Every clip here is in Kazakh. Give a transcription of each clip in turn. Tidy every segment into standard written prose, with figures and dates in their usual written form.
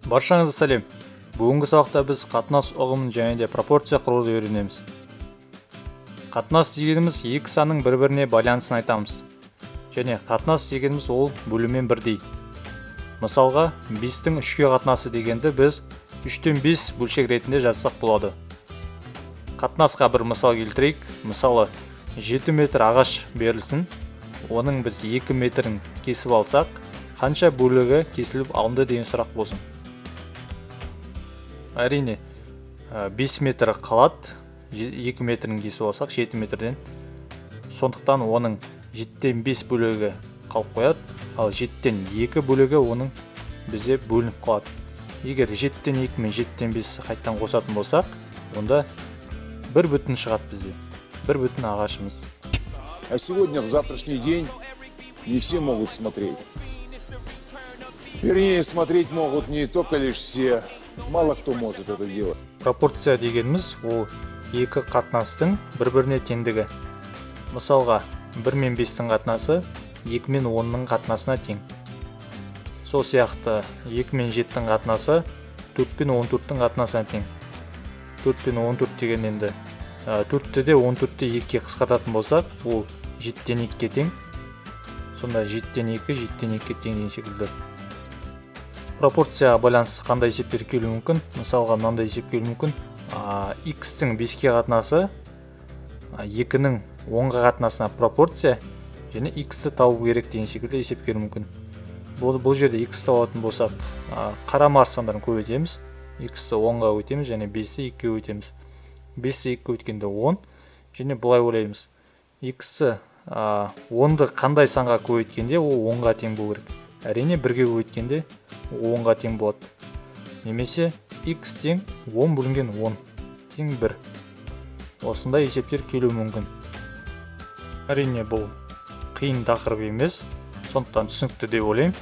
Баршаңызға сәлем. Бүгінгі сабақта біз қатынас ұғымын және де пропорция құруды үйренеміз. Қатынас дегеніміз екі санның бір-біріне байланысын айтамыз. Және қатынас дегеніміз ол бөлумен бірдей. Мысалға, 5-тің 3-ке қатынасы дегенді біз 3-тен 5 бөлшек ретінде жазсақ болады. Қатынасқа бір мысал келтірейік. Мысалы, 7 метр ағаш берілсін. Оның біз 2 метрін кесіп алсақ, қанша бөлігі кесіліп алынды деген сұрақ болсын. Әрине 5 метр қалады, 2 метрін кесіп алсақ 7 метрден. Сондықтан оның 7-тен 5 бөлігі қалып қояды, ал 7-тен 2 бөлігі оның бізде бөлініп қалады. Егер 7-тен 2 мен 7-тен 5 қайттан қосатын болсақ, онда 1 бүтін шығады бізде, 1 бүтін ағашымыз. А сегодня, в завтрашний день, не все могут смотреть. Вернее, смотреть могут не только лишь все. Мало кто может это делать. Пропорция дегеніміз ол екі қатынастың бір-біріне теңдігі. Мысалға, 1 мен 5-тің қатынасы 2 мен 10-ның қатынасына тең. Сол сияқты 2 мен 7-тің қатынасы 4 пен 14-тің қатынасына тең. 4 пен 14 деген енді 4-ті де 14-ті 2-ке қысқартатын болсақ, ол 7-тен 2-ке тең. Сонда 7-тен 2, 7-тен 2-ке тең деген секілді. Пропорцияға байланысты қандай есептер келуі мүмкін? Мысалға, мынандай есеп келуі мүмкін. X-тің 5-ке қатынасы 2-нің 10-ға қатынасына пропорция, және X-ті табу керек деген секілді есеп келуі мүмкін. Бұл жерде X-ті табатын болсақ, қарама арсандарын көбейтеміз. X-ті 10-ға өтеміз, және 5-ті 2-ге өтеміз. 5-ті 2-ге өткенде 10, және бұлай ойлаймыз. X-ті 10-ды қандай санға көбейткенде ол 10-ға тең болу керек. Әрине 1-ге көбейткенде 10-ға тең болады. Немесе X тең 10 бөлінген 10 тең 1. Осындай есептер келуі мүмкін. Әрине бұл қиын тақырып емес, сондықтан түсінікті деп ойлаймын.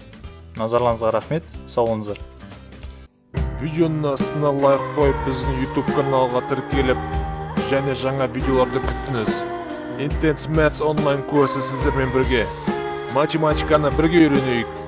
Назарларыңызға рахмет, сау болыңыздар. Видеоның астына лайк қойып, біздің YouTube каналға тіркеліп, және жаңа видеоларды күтіңіз. Intense Maths онлайн курсы сіздермен бірге. Математиканы бірге үйренейік.